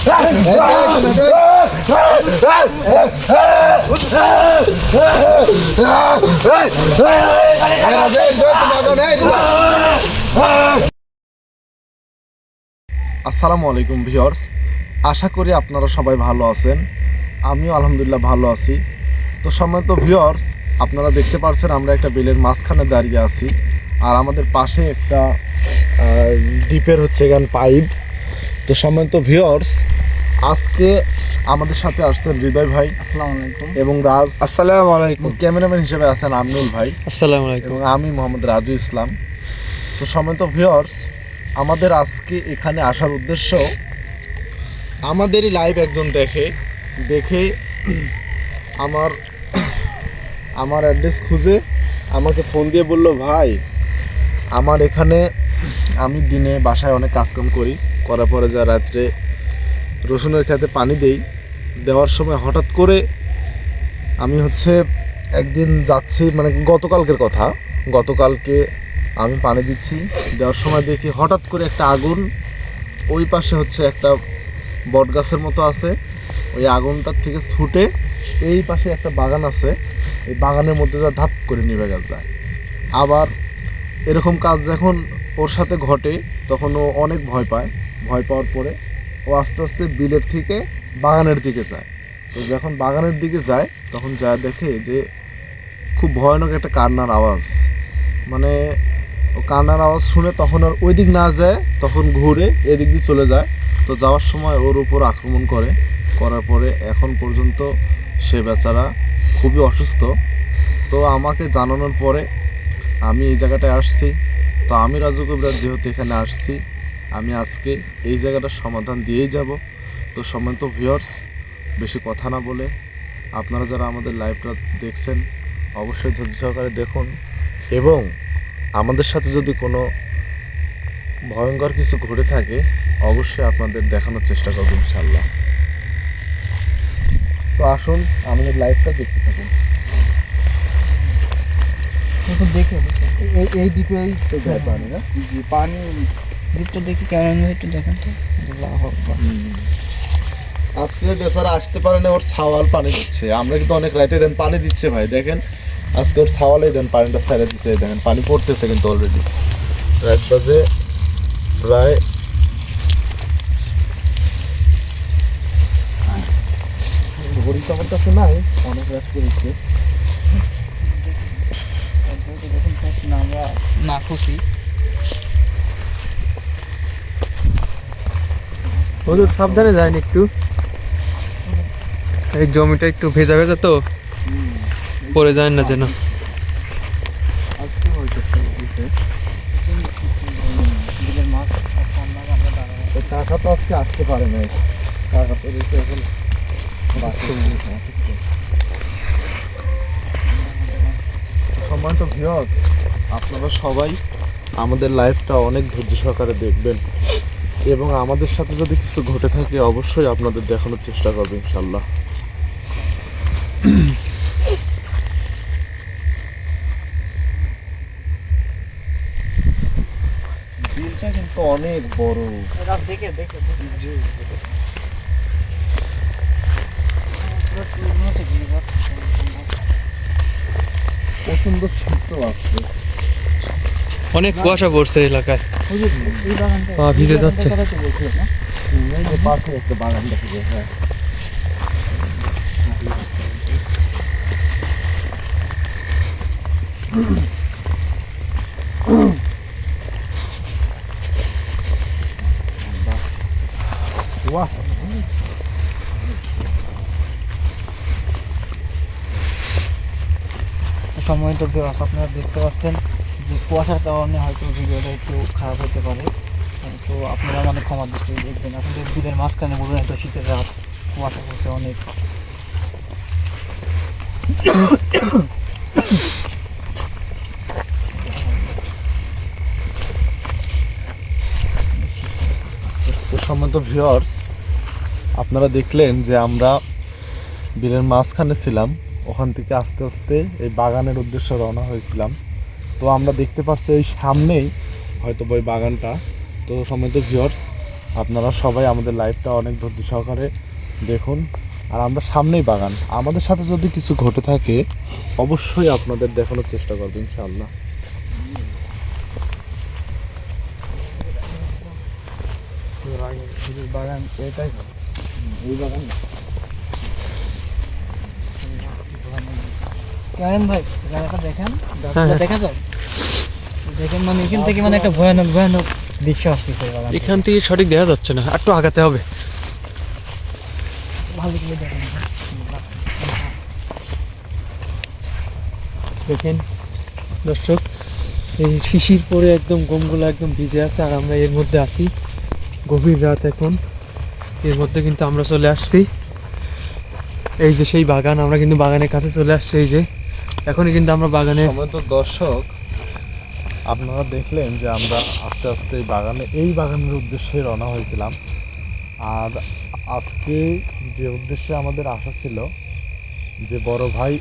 আসসালামু আলাইকুম ভিউয়ার্স, আশা করি আপনারা সবাই ভালো আছেন। আমিও আলহামদুলিল্লাহ ভালো আছি। তো সম্মানিত ভিউয়ার্স, আপনারা দেখতে পাচ্ছেন আমরা একটা বিলের মাঝখানে দাঁড়িয়ে আছি, আর আমাদের পাশে একটা ডিপের হচ্ছে এখানে পাইপ। তো সম্মানিত ভিউয়ার্স, আজকে আমাদের সাথে আসছেন হৃদয় ভাই, আসসালামু আলাইকুম, এবং রাজ, আসসালামু আলাইকুম, ক্যামেরাম্যান হিসেবে আছেন আমিনুল ভাই, আসসালামু আলাইকুম, এবং আমি মোহাম্মদ রাজু ইসলাম। তো সম্মানিত ভিউয়ার্স, আমাদের আজকে এখানে আসার উদ্দেশ্য, আমাদেরই লাইভ একজন দেখে আমার অ্যাড্রেস খুঁজে আমাকে ফোন দিয়ে বলল, ভাই আমার এখানে আমি দিনে বাসায় অনেক কাজকাম করার পরে যা রাত্রে রসুনের খেতে পানি দেওয়ার সময় হঠাৎ করে আমি একদিন যাচ্ছি, মানে গতকালকে আমি পানি দেওয়ার সময় দেখি হঠাৎ করে একটা আগুন, ওই পাশে একটা বট গাছের মতো আছে, ওই আগুনটার থেকে ছুটে এই পাশে একটা বাগান আছে, এই বাগানের মধ্যে যা ধাপ করে নিভে যায়। আবার এরকম কাজ যখন ওর সাথে ঘটে তখন ও অনেক ভয় পাওয়ার পরে ও আস্তে আস্তে বিলের থেকে বাগানের দিকে যায়। তো যখন বাগানের দিকে যায় তখন যা দেখে যে খুব ভয়ানক একটা কান্নার আওয়াজ, মানে ও কান্নার আওয়াজ শুনে তখন আর ওই দিক না যায়, তখন ঘুরে এদিক দিয়ে চলে যায়। তো যাওয়ার সময় ওর উপর আক্রমণ করার পরে এখন পর্যন্ত সে বেচারা খুবই অসুস্থ। তো আমাকে জানানোর পরে আমি এই জায়গাটায় আসছি। তো আমি রাজু কবিরাজ যেহেতু এখানে আসছি, আমি আজকে এই জায়গাটার সমাধান দিয়েই যাব। তো সম্মানিত ভিউয়ার্স, বেশি কথা না বলে আপনারা যারা আমাদের লাইভটা দেখছেন অবশ্যই ধৈর্য সহকারে দেখুন, এবং আমাদের সাথে যদি কোনো ভয়ঙ্কর কিছু ঘটে থাকে অবশ্যই আপনাদের দেখানোর চেষ্টা করব ইনশাআল্লাহ। তো আসুন আমাদের লাইভটা দেখতে থাকুন। দেখে এই দ্বীপেই তো যায় পানি, না? পানি দ্বীপটা দেখি কেমন, একটু দেখেন তো। আজকে বেচারা আসতে পারে না, ওর ছাওয়াল পানি দিচ্ছে। আমরা কিন্তু অনেক রাতে দেন পানি দিচ্ছে ভাই, দেখেন আজকে ওর ছাওয়ালেই দেন পানিটা ছেড়ে দিচ্ছে। দেখেন পানি পড়তেছে কিন্তু অলরেডি রাত বাজে প্রায় ঘড়ি তো আমার কাছে নাই, অনেক রাত করেছে। আমরা না খুশি ওদের সাবধানে যায়নি, একটু এই জমিটা একটু ভেজা তো পরে যায় না যেন। আজকে হয়তো টাকা তো আজকে আসতে পারে না, টাকা তো এখন সম্মানিত ভিউয়ার্স, আপনারা সবাই আমাদের লাইভটা অনেক ধৈর্য সহকারে দেখবেন, এবং আমাদের সাথে যদি কিছু ঘটে থাকে অবশ্যই আপনাদের দেখানোর চেষ্টা করবে ইনশাল্লাহ। বিলটা কিন্তু অনেক বড়, দেখে প্রচন্ড শীত আসছে, অনেক কুয়াশা পড়ছে এলাকায়, ভিজে যাচ্ছে। পাশে একটা বাগান দেখা যায়। হ্যাঁ, সময়ত আপনারা দেখতে পাচ্ছেন যে কুয়াশার কারণে হয়তো ভিডিওটা একটু খারাপ হতে পারে, তো আপনারা আমাদের ক্ষমা দৃষ্টি দেখবেন। এখন তো বিলের মাঝখানে বলুন, এত শীতের রাত, কুয়াশা পড়ছে অনেক। তো সম্মানিত ভিউয়ার্স, আপনারা দেখলেন যে আমরা বিলের মাঝখানে ছিলাম, ওখান থেকে আস্তে আস্তে এই বাগানের উদ্দেশ্যে রওনা হয়েছিলাম। তো আমরা দেখতে পাচ্ছি এই সামনেই হয়তো ওই বাগানটা। তো সম্মানিত ভিউয়ার্স, আপনারা সবাই আমাদের লাইভটা অনেক ধৈর্য সহকারে দেখুন। আর আমরা সামনেই বাগান, আমাদের সাথে যদি কিছু ঘটে থাকে অবশ্যই আপনাদের দেখানোর চেষ্টা করবো ইনশাআল্লাহ। বাগান এটাই, এই বাগান কেমন ভাই জায়গাটা দেখেন, দেখা যায় দেখেন, মানে এখান থেকে মানে একটা ভয়ানক ভয়ানক দৃশ্য আসতেছে এই বাগান। এখান থেকে সঠিক দেখা যাচ্ছে না, একটু আগাতে হবে। ভালো করে দেখেন, দেখেন দর্শক, এই শিশির পরে একদম গমগুলো একদম ভিজে আছে, আর আমরা এর মধ্যে আছি। গভীর রাত এখন, এর মধ্যে কিন্তু আমরা চলে আসছি। এই যে সেই বাগান, আমরা কিন্তু বাগানের কাছে চলে আসছি। এই যে এখনই কিন্তু আমরা বাগানে সময় তো দর্শক আপনারা দেখলেন যে আমরা আস্তে আস্তে এই বাগানের উদ্দেশ্যে রওনা হয়েছিলাম। আর আজকে যে উদ্দেশ্যে আমাদের আসা ছিল, যে বড় ভাই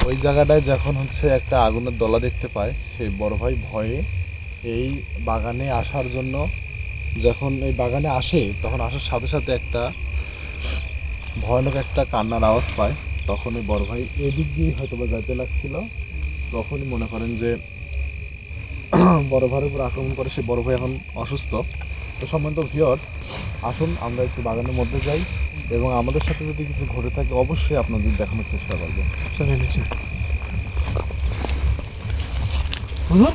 ওই জায়গাটায় যখন হচ্ছে একটা আগুনের দলা দেখতে পায়, সেই বড় ভাই ভয়ে এই বাগানে আসার জন্য, যখন এই বাগানে আসে তখন আসার সাথে সাথে একটা ভয়ানক একটা কান্নার আওয়াজ পায়। তখন ওই বড় ভাই এদিক দিয়ে হয়তো বা যাইতে লাগছিল, তখনই মনে করেন যে বড় ভাইয়ের উপর আক্রমণ করে। সে বড় ভাই এখন অসুস্থ। তো সম্মানিত ভিউয়ার্স, আসুন আমরা একটু বাগানের মধ্যে যাই এবং আমাদের সাথে যদি কিছু ঘটে থাকে অবশ্যই আপনাদের দেখানোর চেষ্টা করবো। চলে গেছি। হুজুর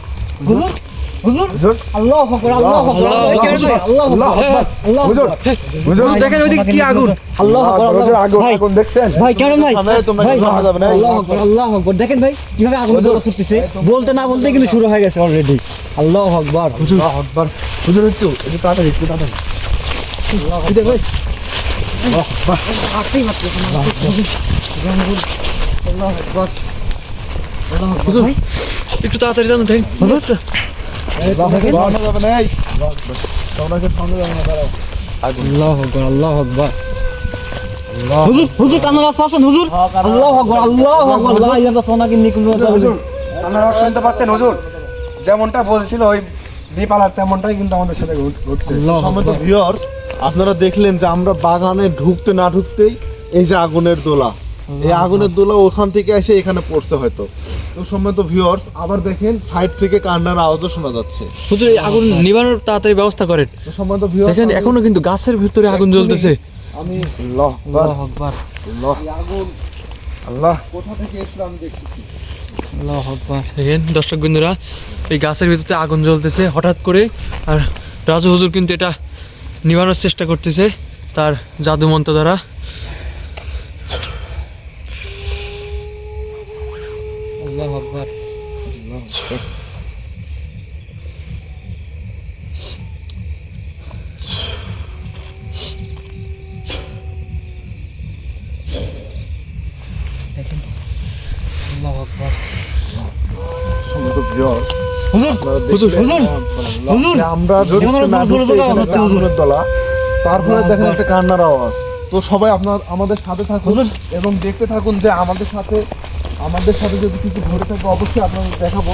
হুজুর হুজুর, আল্লাহু আকবার, আল্লাহু আকবার, আল্লাহু আকবার, আল্লাহু আকবার। হুজুর দেখেন ওইদিকে কি আগুন! আল্লাহু আকবার, আগুন দেখছেন ভাই? কেমন ভাই? তোমরা ভাই, যাওয়া যাবে না। আল্লাহু আকবার, আল্লাহু আকবার। দেখেন ভাই কিভাবে আগুন জ্বলা ছুটতেছে, বলতে না বলতে কিন্তু শুরু হয়ে গেছে অলরেডি। আল্লাহু আকবার, আল্লাহু আকবার। হুজুর একটু তাড়াতাড়ি, একটু তাড়াতাড়ি। এই ভাই বাহ, আসতেই মাত্র আল্লাহু আকবার, আল্লাহু আকবার। ভাই একটু তাড়াতাড়ি জানো দেখেন। হুজুর যাওয়া যাবে না। এই তোমরা যে সামনে যাবে না, দাঁড়াও। আল্লাহু আকবার, আল্লাহু আকবার। হুজুর হুজুর কান্নার আওয়াজ পাচ্ছেন হুজুর? আল্লাহু আকবার, আল্লাহু আকবার, লা ইলাহা ইল্লাল্লাহ, সোনা কিন্নি কুনু হুজুর আপনারা শুনতে পাচ্ছেন হুজুর, যেমনটা বলছিল ওই বিপালার তেমনটাই কিন্তু আমাদের সাথে ঘটছে। সম্মানিত ভিউয়ার্স, আপনারা দেখলেন যে আমরা বাগানে ঢুকতে না ঢুকতেই এই যে আগুনের দোলা, এই আগুনের দোলা ওখান থেকে এসে এখানে পড়ছে হয়তো। তো সম্মানিত ভিউয়ার্স, আবার দেখেন সাইড থেকে কান্নার আওয়াজও শোনা যাচ্ছে। হুজুর এই আগুন নিভানোর তাড়াতাড়ি ব্যবস্থা করেন। তো সম্মানিত ভিউয়ার্স, দেখেন এখনো কিন্তু গাছের ভিতরে আগুন জ্বলতেছে। আমি আল্লাহ আল্লাহু আকবার, আল্লাহ আগুন আল্লাহ কোথা থেকে এসলো আমি দেখতেছি। আল্লাহু আকবার। দেখেন দর্শক বন্ধুরা, এই গাছের ভিতরে আগুন জ্বলতেছে হঠাৎ করে। আর রাজু হুজুর কিন্তু এটা নিভানোর চেষ্টা করতেছে তার জাদু মন্ত্র দ্বারা। আল্লাহু আকবার। দেখেন আল্লাহু আকবার। সম্মানিত ভিউয়ার্স, হুজুর হুজুর, হুজুর আমরা যেমন ঢুকতে না জোরে ঢুকতেই জোরে আওয়াজ এখানে হচ্ছে, একটা হুজুর। আগুনের দোলা, তারপরে আল্লাহু দেখেন আকবার। একটা কান্নার আওয়াজ। তো সবাই আমাদের সাথে থাকুন এবং দেখতে থাকুন যে আমাদের সাথে যদি কিছু ঘটে থাকে অবশ্যই আপনাদের দেখাবো।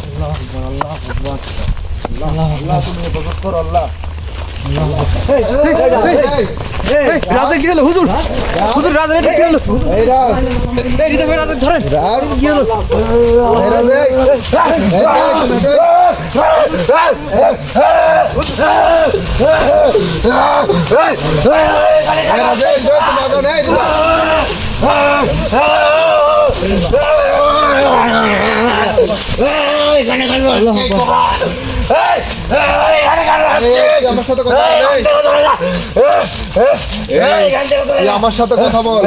আল্লাহু আকবার, আল্লাহু আকবার, আল্লাহ আল্লাহ, তুমি হেফাজত করো আল্লাহ। আল্লাহু আকবার। এই রাজা কি হলো হুজুর? হুজুর রাজা এটা কি হলো? এই রাজ, এই রিদা ভাই রাজা ধরেন। রাজ, কি হলো? এই রাজ, আমার সাথে কথা বল, আমার সাথে কথা বল।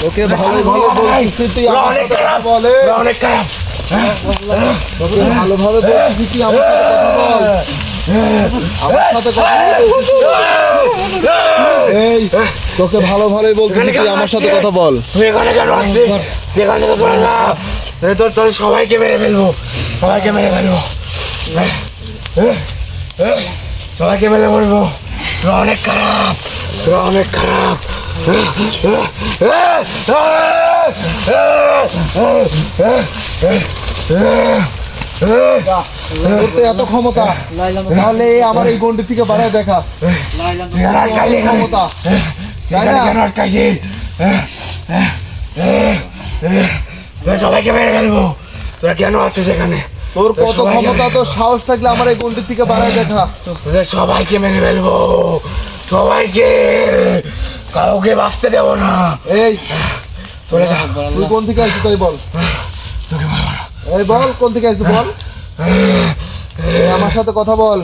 ওকে ভালো ভালো বলছিস তুই, আমার সাথে কথা বলে। তোকে ভালোভাবে বলছিস তুই, আমার সাথে কথা বল। আমার সাথে কথা বল। এই তোকে ভালো ভালোই বলছিস তুই, আমার সাথে কথা বল। তোর সবাইকে মেরে ফেলবো, সবাইকে মেরে ফেলবো, সবাইকে মেরে ফেলবো। তোরা অনেক খারাপ, তোরা অনেক খারাপ। বাহ, তোর তো এত ক্ষমতা, লাইলাম তাহলে আমার এই গন্ডি থেকে বাড়ায় দেখা। লাইলাম কত ক্ষমতা, তাই না? কেন আটকাইছি সবাইকে মেরে ফেলবো, তোরা কেন আছিস এখানে? তোর কত ক্ষমতা, তোর সাহস থাকলে আমার এই গন্ডি থেকে বাড়ায় দেখা। তোদের সবাইকে মেরে ফেলবো, সবাইকে, কাউকে বাঁচতে দেবো না। এই চলে যা, তুই কোন থেকে আসছিস তাই বল। এই বল কোন থেকে আসছিস বল। এই আমার সাথে কথা বল।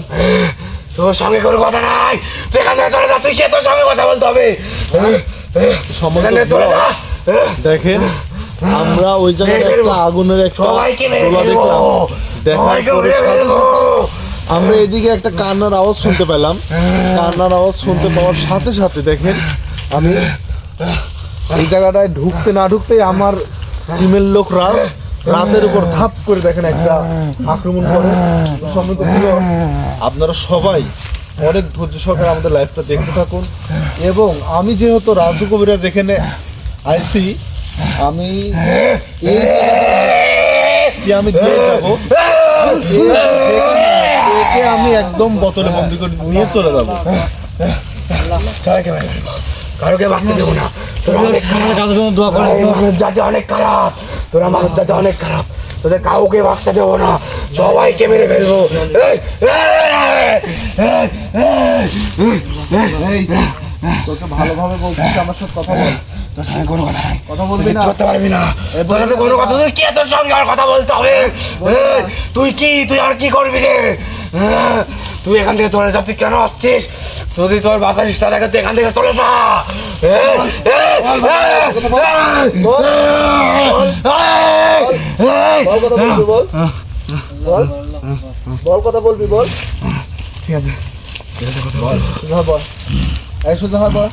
তোর সঙ্গে কোনো কথা নাই, তুই এখান থেকে চলে যা, তুই কে, তোর সঙ্গে কথা বলতে হবে। সময় তো এখান থেকে চলে যা। দেখেন, আমরা ওই জায়গায় একটা আগুনের একটা সবাইকে মেরে গোলা ফেলবো, দেখলাম। দেখার সবাইকে পরে মেরে সাথে ফেলবো। সাথে আমরা এদিকে একটা কান্নার আওয়াজ শুনতে পেলাম। কান্নার আওয়াজ শুনতে পাওয়ার সাথে সাথে দেখেন, আমি এই জায়গাটায় ঢুকতে না ঢুকতেই আমার টিমের লোকরা রাতের উপর ধাপ করে দেখেন একটা আক্রমণ করে। সম্মিলিত ছিল, আপনারা সবাই অনেক ধৈর্য সহকারে আমাদের লাইফটা দেখতে থাকুন। এবং আমি যেহেতু রাজু কবিরাজ এখানে আইসি, আমি এই জায়গাটা আমি দিয়ে যাবো, একে আমি একদম বোতলে বন্দি করে নিয়ে চলে যাবো। সবাইকে মেরে ফেলবো, কারোকে বাঁচতে দেবো না। তোরা অনেক খারাপ, দোয়া করে এই মানুষ জাতি অনেক খারাপ, তোরা মানুষ জাতি অনেক খারাপ, তোদের কাউকে বাঁচতে দেবো না, সবাইকে মেরে ফেলবো। এই তোকে ভালোভাবে বলছিস, আমার সাথে কথা বল। তোর সঙ্গে কোনো কথা নাই, কথা বলবি না? করতে পারবি না, এই তোর সাথে কোনো কথা, তুই কে, তোর সঙ্গে আমার কথা বলতে হবে। তুই কি, তুই আর কি করবি রে? তুই এখান থেকে চলে যা, তুই কেন আসছিস? যদি তোর বাঁচার ইচ্ছা থাকে তুই এখান থেকে চলে যা। বল কথা বলবি, বল বল বল কথা বলবি, বল। ঠিক আছে, বল সোজা বল, এই সোজা হয় বল,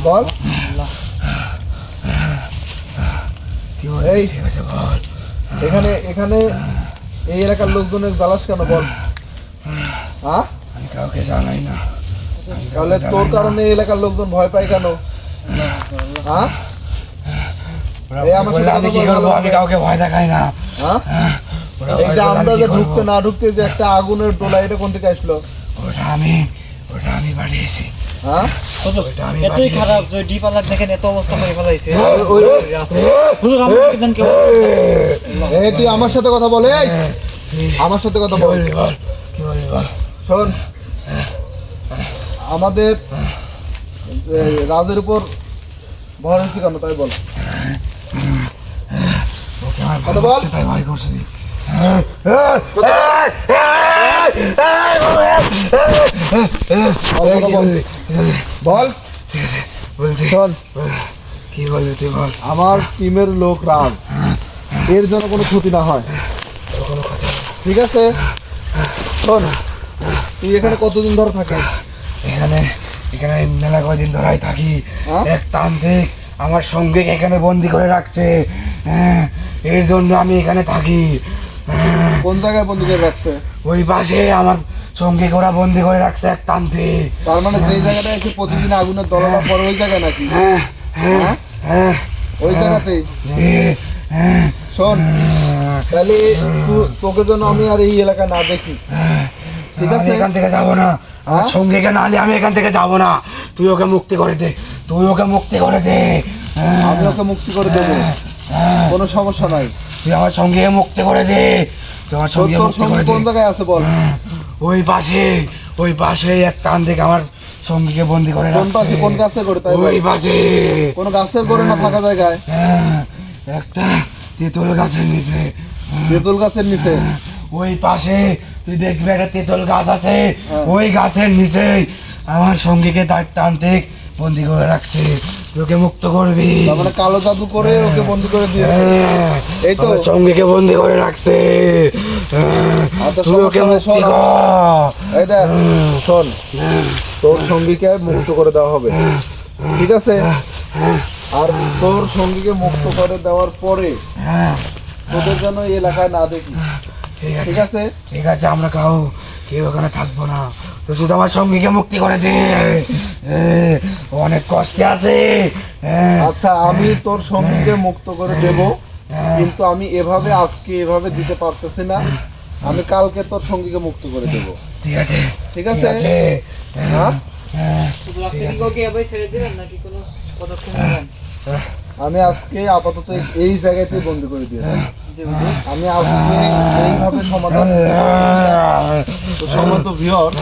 বল। এই ঠিক আছে বল। এখানে এখানে এই এলাকার লোকজনের জ্বালাস কেন বল? হ্যাঁ, আমি কাউকে জানাই না, তাহলে তোর কারণে এই এলাকার লোকজন ভয় পায় কেন? হ্যাঁ, এই আমার সাথে আমি কথা কি বল করবো? ভালোভাবে। আমি কাউকে ভয় দেখাই না। হ্যাঁ, এই যে আমরা যে ঢুকতে না ঢুকতে যে একটা আগুনের দোলা, এটা কোন থেকে আসলো? ওটা আমি পাঠিয়েছি। হ্যাঁ, ওটা আমি এতই খারাপ যে ডিপ আলাক দেখেন এত অবস্থা করে ফেলাইছে। ওই- হুজুর আমাকে দেন কেউ। এই তুই আমার সাথে কথা বল, এই আমার সাথে কথা কি বল। বলবি বল, কি বলবি বল। শোন, আমাদের এই রাজের উপর ভর হয়েছে কেন তাই বল। ওকে আমার কথা ভয় বল। করছে, তাই ভয় করছে। কথা বল, বল। বলছি, শোন, কি বলবি তুই বল। আমার টিমের লোক রাজ, এর যেন কোনো ক্ষতি না হয়, কোনো কথা না। ঠিক আছে? শোন, তুই এখানে কতদিন ধরে থাকিস? এখানে এখানে মেলা কয়দিন ধরাই থাকি। হ্যাঁ? এক তান্ত্রিক আমার সঙ্গে এখানে বন্দি করে রাখছে, এর জন্য আমি এখানে থাকি। কোন জায়গায় বন্দি করে রাখছে? ওই পাশে আমার সঙ্গে ওরা বন্দি করে রাখছে এক তান্ত্রিক। তার মানে যেই জায়গাটা এসে প্রতিদিন আগুনের দরজা পড়ে ওই জায়গায় নাকি? হ্যাঁ, ওই জায়গাতেই। শোন, তাহলে তোকে যেন আমি আর এই এলাকায় না দেখি, ঠিক আমি আছে? এখান থেকে যাবো না, আমার হ্যাঁ? সঙ্গে কেন আলে আমি এখান থেকে যাবো না। তুই ওকে মুক্তি করে দে, তুই ওকে মুক্তি করে দে। আমি ওকে মুক্তি করে দেবো, কোনো সমস্যা নাই। তুই আমার সঙ্গে মুক্তি করে দে, তুই আমার তোর সঙ্গে তোর মুক্তি সঙ্গে করে কোন দে। জায়গায় আছে বল? ওই পাশে এক তান্ত্রিক আমার সঙ্গীকে বন্দি করে কোন পাশে, কোন গাছে করে তাই বল? ওই পাশে কোন গাছের করে না ফাঁকা জায়গায়? একটা তেঁতুল গাছের নিচে। তেঁতুল গাছের নিচে? ওই পাশে তুই দেখবি একটা তেঁতুল গাছ আছে, হ্যাঁ। ওই গাছের নিচে আমার সঙ্গীকে তার তান্ত্রিক বন্দি করে রাখছে, তোকে মুক্ত করবি। তার মানে কালো জাদু করে ওকে বন্দি করে দিয়েছে। এই তো। আমার সঙ্গীকে বন্দি করে রাখছে, আচ্ছা, তুই ওকে সমস্যা নাই, মুক্তি শোন। কর। এই দেখ, শোন, তোর সঙ্গীকে মুক্ত করে দেওয়া হবে, ঠিক আছে? আর তোর সঙ্গীকে মুক্ত করে দেওয়ার পরে হ্যাঁ, তোদের যেন এই এলাকায় না দেখি, ঠিক আছে ঠিক আছে? ঠিক আছে, আমরা কেউ ওখানে থাকবো না, তো শুধু আমার সঙ্গীকে মুক্তি করে দে। ও অনেক কষ্টে আছে। আচ্ছা, আমি তোর সঙ্গীকে মুক্ত করে দেব, কিন্তু আমি এভাবে আজকে এভাবে দিতে পারতেছি না। আমি কালকে তোর সঙ্গীকে মুক্ত করে দেব। ঠিক আছে ঠিক আছে? হ্যাঁ, শুধু আজকে কি ওকে এভাবে ছেড়ে দিবেন নাকি কোনো পদক্ষেপ নেবেন? আমি আজকে আপাতত এই জায়গাতে বন্দি করে দিয়েছি। জি হুজুর। আমি আজকে এইভাবে সমাধান। তো সম্মানিত ভিউয়ার,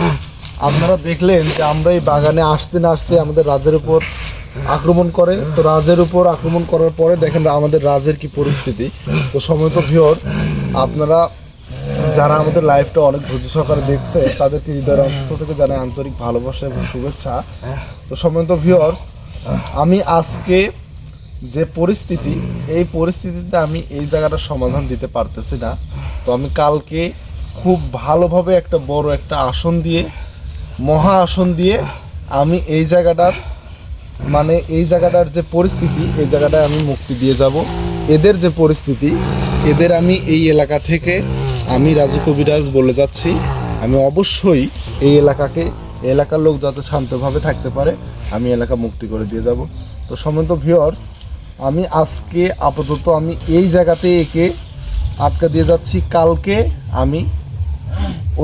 আপনারা দেখলেন যে আমরা এই বাগানে আসতে না আসতে আমাদের রাজের উপর আক্রমণ করে। তো রাজের উপর আক্রমণ করার পরে দেখেন আমাদের রাজের কি পরিস্থিতি। তো সম্মানিত ভিউয়ার, আপনারা যারা আমাদের লাইভটা অনেক ধৈর্য সহকারে দেখছে তাদেরকে হৃদয়ের অংশ থেকে জানাই আন্তরিক ভালোবাসা এবং শুভেচ্ছা। তো সম্মানিত ভিউয়ার্স, আমি আজকে যে পরিস্থিতি, এই পরিস্থিতিতে আমি এই জায়গাটার সমাধান দিতে পারতেছি না। তো আমি কালকে খুব ভালোভাবে একটা বড় একটা আসন দিয়ে, মহা আসন দিয়ে আমি এই জায়গাটার মানে এই জায়গাটার যে পরিস্থিতি, এই জায়গাটায় আমি মুক্তি দিয়ে যাব। এদের যে পরিস্থিতি, এদের আমি এই এলাকা থেকে আমি রাজু কবিরাজ বলে যাচ্ছি, আমি অবশ্যই এই এলাকার লোক যাতে শান্তভাবে থাকতে পারে, আমি এলাকা মুক্তি করে দিয়ে যাব। তো সম্মানিত ভিউয়ার্স, আমি আজকে আপাতত আমি এই জায়গাতে একে আটকা দিয়ে যাচ্ছি। কালকে আমি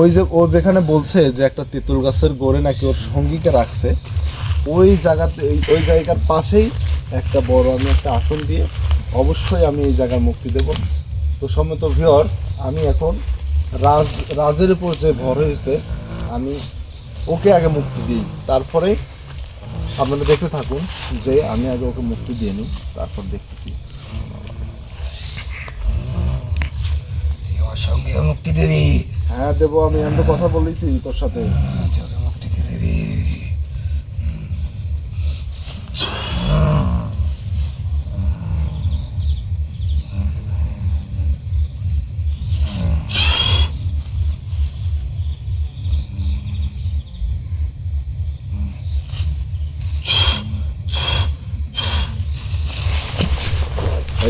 ওই যে ও যেখানে বলছে যে একটা তেঁতুল গাছের গোড়ে নাকি ওর সঙ্গীকে রাখছে, ওই জায়গাতে ওই জায়গার পাশেই একটা বড় আমি একটা আসন দিয়ে অবশ্যই আমি এই জায়গার মুক্তি দেব। তো সম্মানিত ভিউয়ার্স, আমি এখন রাজের উপর যে ভর হয়েছে, আমি ওকে আগে মুক্তি দিই, তারপরে আপনারা দেখতে থাকুন যে আমি আগে ওকে মুক্তি দিয়ে নিই, তারপর দেখতেছি। তুই আমার সঙ্গে মুক্তি দিবি, হ্যাঁ দেবো, আমি তো কথা বলেছি তোর সাথে। তোকে মুক্তি দিয়ে দিবি।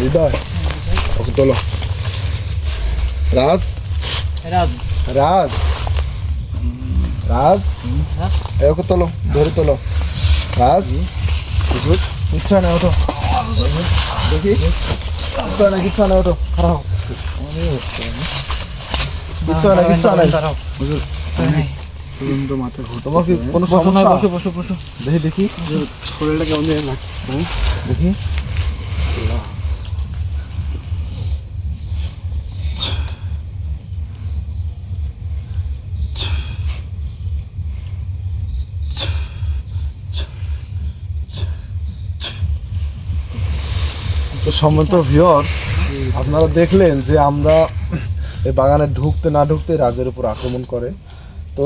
হৃদয়, ওকে তোলো। রাজ রাজ, রাজ রাজ এই ওকে তোলো, ধরে তোলো। রাজ, কিচ্ছু হয় না, ওঠো। দেখি কিচ্ছু হয় না, কিচ্ছু হয় না, ওঠো। খারাপ কিচ্ছু হয় না, কিচ্ছু হয় না। দাঁড়াও। তোমার কি কোনো বসো না, সমস্যা? বসো বসো বসো। দেখি দেখি শরীরটা কেমন যায় না, দেখি। তো সম্মানিত ভিউয়ার্স, আপনারা দেখলেন যে আমরা এই বাগানে ঢুকতে না ঢুকতে রাজের উপর আক্রমণ করে। তো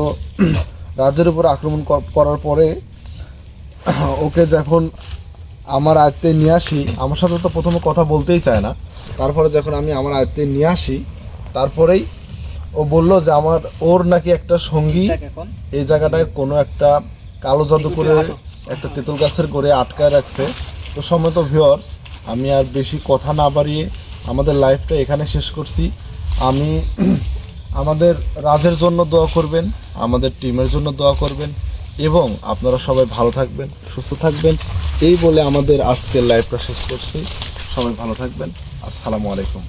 রাজের উপর আক্রমণ করার পরে ওকে যখন আমার আয়ত্তে নিয়ে আসি, আমার সাথে তো প্রথমে কথা বলতেই চায় না, তারপরে যখন আমি আমার আয়ত্তে নিয়ে আসি, তারপরেই ও বলল যে ওর নাকি একটা সঙ্গী এখন এই জায়গাটায় কোনো একটা কালো জাদু করে একটা তেঁতুল গাছের গোড়ে আটকায় রাখছে। তো সম্মত ভিউয়ার্স, আমি আর বেশি কথা না বাড়িয়ে আমাদের লাইফটা এখানে শেষ করছি। আমি আমাদের রাজের জন্য দোয়া করবেন, আমাদের টিমের জন্য দোয়া করবেন এবং আপনারা সবাই ভালো থাকবেন, সুস্থ থাকবেন, এই বলে আমাদের আজকের লাইভটা শেষ করছি। সবাই ভালো থাকবেন। আসসালামু আলাইকুম।